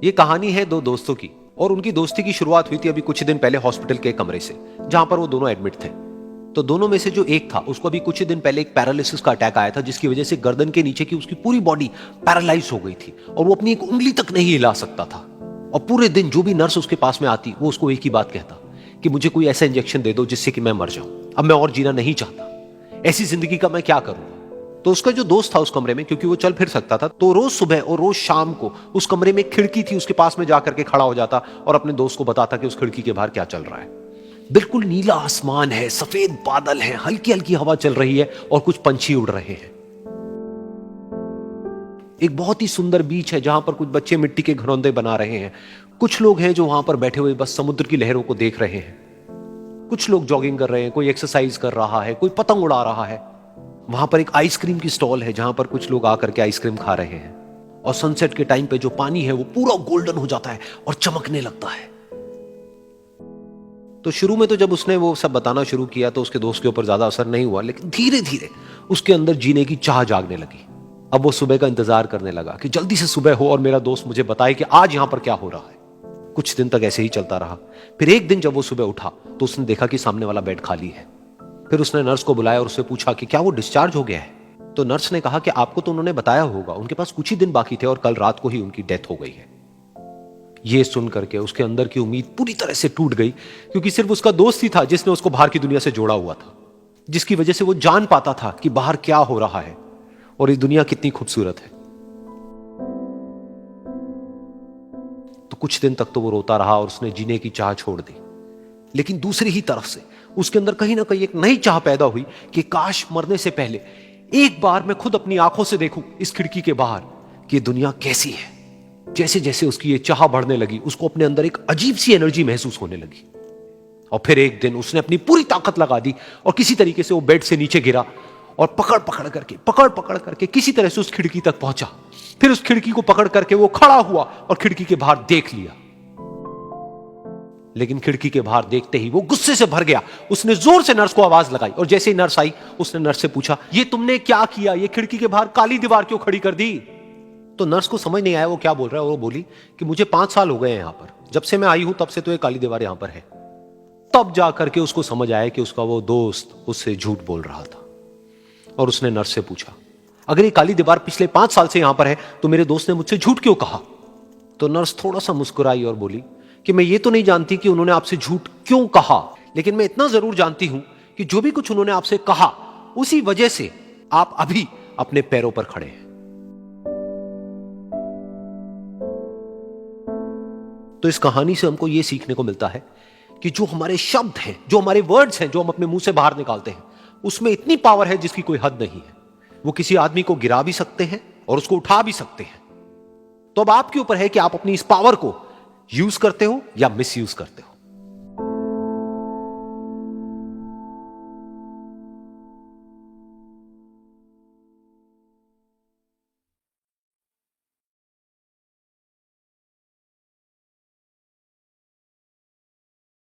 ये कहानी है दो दोस्तों की और उनकी दोस्ती की शुरुआत हुई थी अभी कुछ दिन पहले हॉस्पिटल के कमरे से, जहां पर वो दोनों एडमिट थे। तो दोनों में से जो एक था उसको अभी कुछ दिन पहले एक पैरालिसिस का अटैक आया था, जिसकी वजह से गर्दन के नीचे की उसकी पूरी बॉडी पैरालाइज हो गई थी और वो अपनी एक उंगली तक नहीं हिला सकता था। और पूरे दिन जो भी नर्स उसके पास में आती वो उसको एक ही बात कहता कि मुझे कोई ऐसा इंजेक्शन दे दो जिससे कि मैं मर जाऊं, अब मैं और जीना नहीं चाहता, ऐसी जिंदगी का मैं क्या करूं। तो उसका जो दोस्त था उस कमरे में, क्योंकि वो चल फिर सकता था, तो रोज सुबह और रोज शाम को उस कमरे में एक खिड़की थी, उसके पास में जाकर के खड़ा हो जाता और अपने दोस्त को बताता कि उस खिड़की के बाहर क्या चल रहा है। बिल्कुल नीला आसमान है, सफेद बादल है, हल्की हल्की हवा चल रही है और कुछ पंछी उड़ रहे हैं। एक बहुत ही सुंदर बीच है जहां पर कुछ बच्चे मिट्टी के घरौंदे बना रहे हैं। कुछ लोग हैं जो वहां पर बैठे हुए बस समुद्र की लहरों को देख रहे हैं। कुछ लोग जॉगिंग कर रहे हैं, कोई एक्सरसाइज कर रहा है, कोई पतंग उड़ा रहा है। वहां पर एक आइसक्रीम की स्टॉल है जहां पर कुछ लोग आकर के आइसक्रीम खा रहे हैं। और सनसेट के टाइम पे जो पानी है वो पूरा गोल्डन हो जाता है और चमकने लगता है। तो शुरू में तो जब उसने वो सब बताना शुरू किया तो उसके दोस्त के ऊपर ज्यादा असर नहीं हुआ, लेकिन धीरे धीरे उसके अंदर जीने की चाह जागने लगी। अब वो सुबह का इंतजार करने लगा कि जल्दी से सुबह हो और मेरा दोस्त मुझे बताए कि आज यहां पर क्या हो रहा है। कुछ दिन तक ऐसे ही चलता रहा। फिर एक दिन जब वो सुबह उठा तो उसने देखा कि सामने वाला बेड खाली है। फिर उसने नर्स को बुलाया और उससे पूछा कि क्या वो डिस्चार्ज हो गया है। तो नर्स ने कहा कि आपको तो उन्होंने बताया होगा, उनके पास कुछ ही दिन बाकी थे और कल रात को ही उनकी डेथ हो गई है। ये सुन करके उसके अंदर की उम्मीद पूरी तरह से टूट गई, क्योंकि सिर्फ उसका दोस्त ही था जिसने उसको बाहर की दुनिया से जोड़ा हुआ था, जिसकी वजह से वो जान पाता था कि बाहर क्या हो रहा है और ये दुनिया कितनी खूबसूरत है। तो कुछ दिन तक तो वो रोता रहा और उसने जीने की चाह छोड़ दी। लेकिन दूसरी ही तरफ से उसके अंदर कहीं ना कहीं एक नई चाह पैदा हुई कि काश मरने से पहले एक बार मैं खुद अपनी आंखों से देखूं इस खिड़की के बाहर कि दुनिया कैसी है। जैसे जैसे उसकी ये चाह बढ़ने लगी, उसको अपने अंदर एक अजीब सी एनर्जी महसूस होने लगी। और फिर एक दिन उसने अपनी पूरी ताकत लगा दी और किसी तरीके से वो बेड से नीचे गिरा और पकड़ पकड़ करके किसी तरह से उस खिड़की तक पहुंचा। फिर उस खिड़की को पकड़ करके वो खड़ा हुआ और खिड़की के बाहर देख लिया। लेकिन खिड़की के बाहर देखते ही वो गुस्से से भर गया। उसने जोर से नर्स को आवाज लगाई और जैसे ही नर्स आई उसने नर्स से पूछा, ये तुमने क्या किया, ये खिड़की के बाहर काली दीवार क्यों खड़ी कर दी। तो नर्स को समझ नहीं आया वो क्या बोल रहा है और वो बोली कि मुझे 5 साल हो गए हैं यहां पर, जब से मैं आई हूं तब से तो ये काली दीवार यहां पर है। तब जाकर के उसको समझ आया कि उसका वो दोस्त उससे झूठ बोल रहा था। और उसने नर्स से पूछा, अगर ये काली दीवार पिछले 5 साल से यहां पर है तो मेरे दोस्त ने मुझसे झूठ क्यों कहा। तो नर्स थोड़ा सा मुस्कुराई और बोली कि मैं ये तो नहीं जानती कि उन्होंने आपसे झूठ क्यों कहा, लेकिन मैं इतना जरूर जानती हूं कि जो भी कुछ उन्होंने आपसे कहा उसी वजह से आप अभी अपने पैरों पर खड़े हैं। तो इस कहानी से हमको यह सीखने को मिलता है कि जो हमारे शब्द हैं, जो हमारे वर्ड्स हैं, जो हम अपने मुंह से बाहर निकालते हैं, उसमें इतनी पावर है जिसकी कोई हद नहीं है। वो किसी आदमी को गिरा भी सकते हैं और उसको उठा भी सकते हैं। तो अब आपके ऊपर है कि आप अपनी इस पावर को यूज करते हो या मिस यूज करते हो।